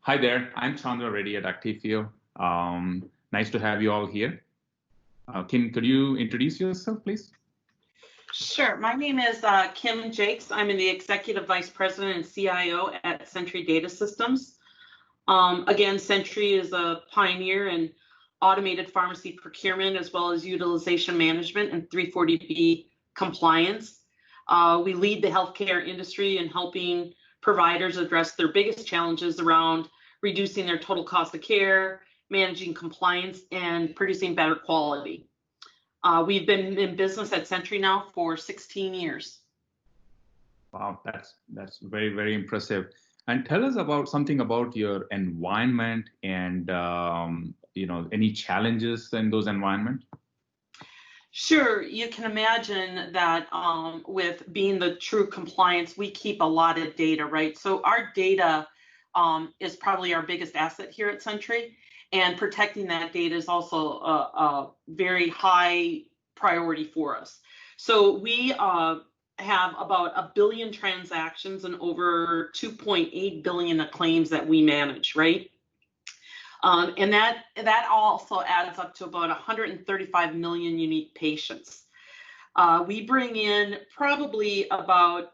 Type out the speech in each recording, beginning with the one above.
Hi there, I'm Chandra Reddy at Actifio. Nice to have you all here. Could you introduce yourself, please? Sure. My name is Kim Jacques. I'm the Executive Vice President and CIO at Sentry Data Systems. Again, Sentry is a pioneer in automated pharmacy procurement as well as utilization management and 340B compliance. We lead the healthcare industry in helping providers address their biggest challenges around reducing their total cost of care, managing compliance, and producing better quality. We've been in business at Sentry now for 16 years. Wow, that's very, very impressive. And tell us about something about your environment and any challenges in those environments. Sure, you can imagine that with being the true compliance, we keep a lot of data, right? So our data is probably our biggest asset here at Sentry, and protecting that data is also a very high priority for us. So we have about 1 billion transactions and over 2.8 billion of claims that we manage, right? And that also adds up to about 135 million unique patients. We bring in probably about,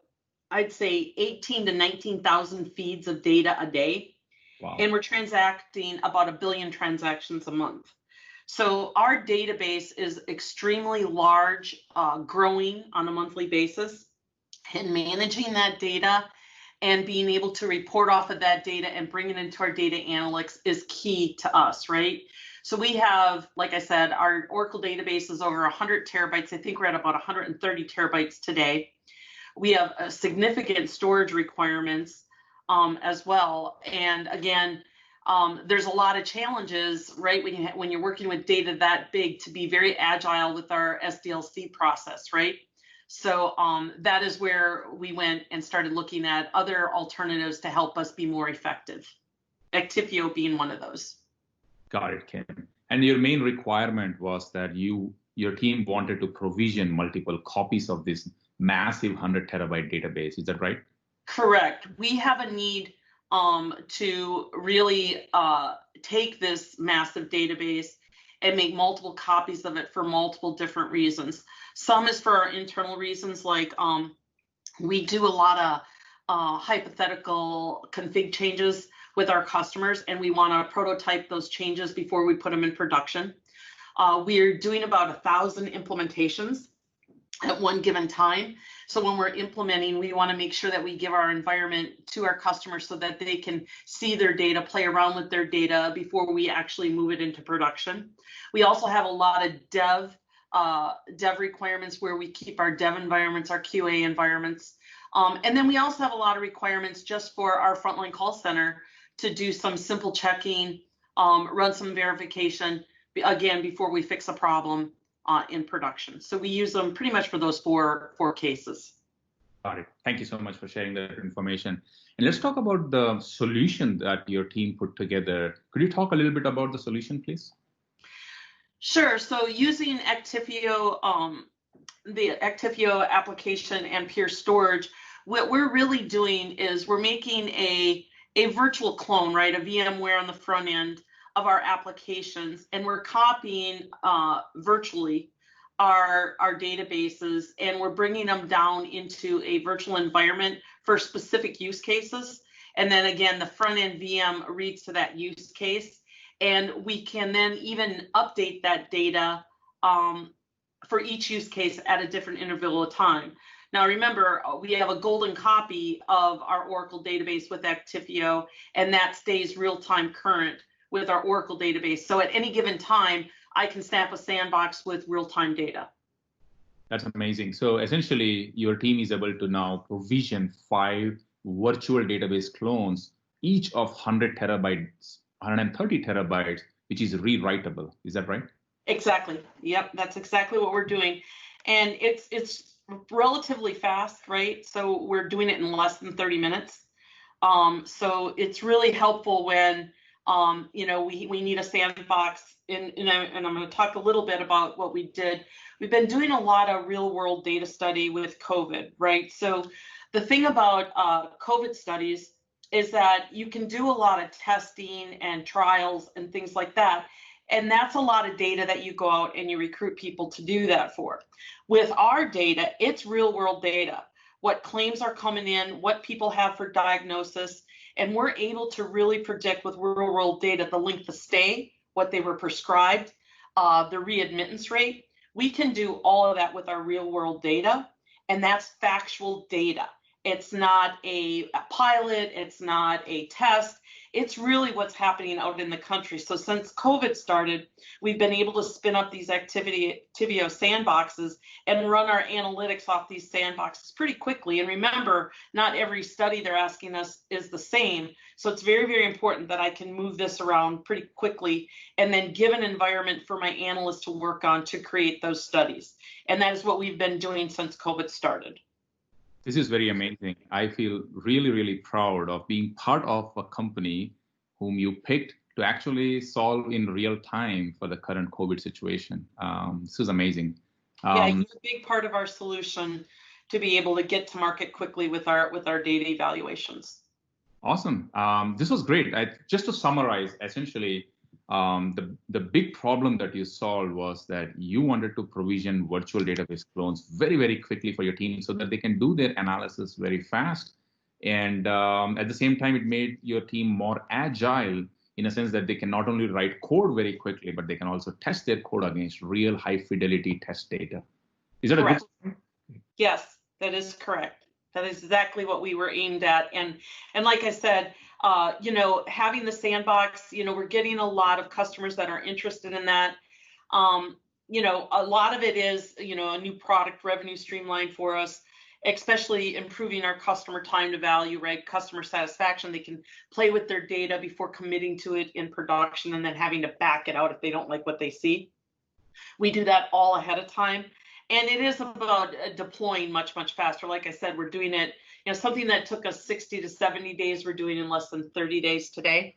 I'd say, 18 to 19,000 feeds of data a day. Wow. And we're transacting about 1 billion transactions a month. So our database is extremely large, growing on a monthly basis, and managing that data and being able to report off of that data and bring it into our data analytics is key to us, right? So we have, like I said, our Oracle database is over 100 terabytes. I think we're at about 130 terabytes today. We have significant storage requirements as well. And again, there's a lot of challenges, right, when you're working with data that big, to be very agile with our SDLC process, right? So that is where we went and started looking at other alternatives to help us be more effective, Actifio being one of those. Got it, Kim. And your main requirement was that your team wanted to provision multiple copies of this massive 100 terabyte database. Is that right? Correct. We have a need to really take this massive database and make multiple copies of it for multiple different reasons. Some is for our internal reasons, like we do a lot of hypothetical config changes with our customers, and we want to prototype those changes before we put them in production. We're doing about 1,000 implementations at one given time. So when we're implementing, we want to make sure that we give our environment to our customers so that they can see their data, play around with their data before we actually move it into production. We also have a lot of dev requirements where we keep our dev environments, our QA environments. And then we also have a lot of requirements just for our frontline call center to do some simple checking, run some verification, again, before we fix a problem in production. So we use them pretty much for those four cases. Got it. Thank you so much for sharing that information. And let's talk about the solution that your team put together. Could you talk a little bit about the solution, please? Sure. So using Actifio, the Actifio application and Pure Storage, what we're really doing is we're making a virtual clone, right? A VMware on the front end of our applications, and we're copying virtually our databases, and we're bringing them down into a virtual environment for specific use cases. And then again, the front end VM reads to that use case, and we can then even update that data for each use case at a different interval of time. Now, remember, we have a golden copy of our Oracle database with Actifio, and that stays real-time current with our Oracle database. So at any given time, I can snap a sandbox with real-time data. That's amazing. So essentially, your team is able to now provision 5 virtual database clones, each of 100 terabytes, 130 terabytes, which is rewritable. Is that right? Exactly. Yep, that's exactly what we're doing. And it's relatively fast, right? So we're doing it in less than 30 minutes. So it's really helpful when we need a sandbox, and I'm going to talk a little bit about what we did. We've been doing a lot of real world data study with COVID, right? So the thing about COVID studies is that you can do a lot of testing and trials and things like that. And that's a lot of data that you go out and you recruit people to do that for. With our data, it's real world data, what claims are coming in, what people have for diagnosis, and we're able to really predict with real world data the length of stay, what they were prescribed, the readmittance rate. We can do all of that with our real world data, and that's factual data. It's not a pilot, it's not a test, it's really what's happening out in the country. So since COVID started, we've been able to spin up these Actifio sandboxes and run our analytics off these sandboxes pretty quickly. And remember, not every study they're asking us is the same. So it's very, very important that I can move this around pretty quickly and then give an environment for my analysts to work on to create those studies. And that is what we've been doing since COVID started. This is very amazing. I feel really, really proud of being part of a company whom you picked to actually solve in real time for the current COVID situation. This is amazing. Yeah, you're a big part of our solution to be able to get to market quickly with our data evaluations. Awesome. This was great. Just to summarize, essentially, the big problem that you solved was that you wanted to provision virtual database clones very, very quickly for your team so that they can do their analysis very fast. And at the same time, it made your team more agile in a sense that they can not only write code very quickly, but they can also test their code against real high fidelity test data. Is that correct? A good point? Yes, that is correct. That is exactly what we were aimed at. And like I said, having the sandbox, we're getting a lot of customers that are interested in that. A lot of it is, a new product revenue streamline for us, especially improving our customer time to value, right? Customer satisfaction. They can play with their data before committing to it in production and then having to back it out if they don't like what they see. We do that all ahead of time. And it is about deploying much, much faster. Like I said, we're doing it, something that took us 60 to 70 days, we're doing in less than 30 days today.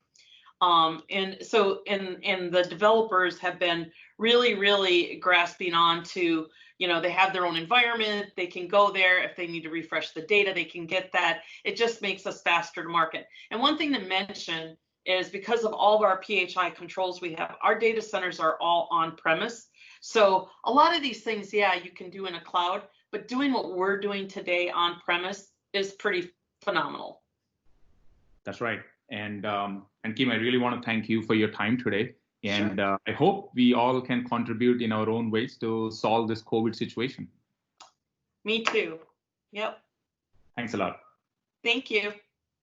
And the developers have been really, really grasping on to, they have their own environment, they can go there. If they need to refresh the data, they can get that. It just makes us faster to market. And one thing to mention is because of all of our PHI controls we have, our data centers are all on premise. So a lot of these things, yeah, you can do in a cloud, but doing what we're doing today on premise is pretty phenomenal. That's right. And Kim, I really want to thank you for your time today. And Sure. I hope we all can contribute in our own ways to solve this COVID situation. Me too. Yep. Thanks a lot. Thank you.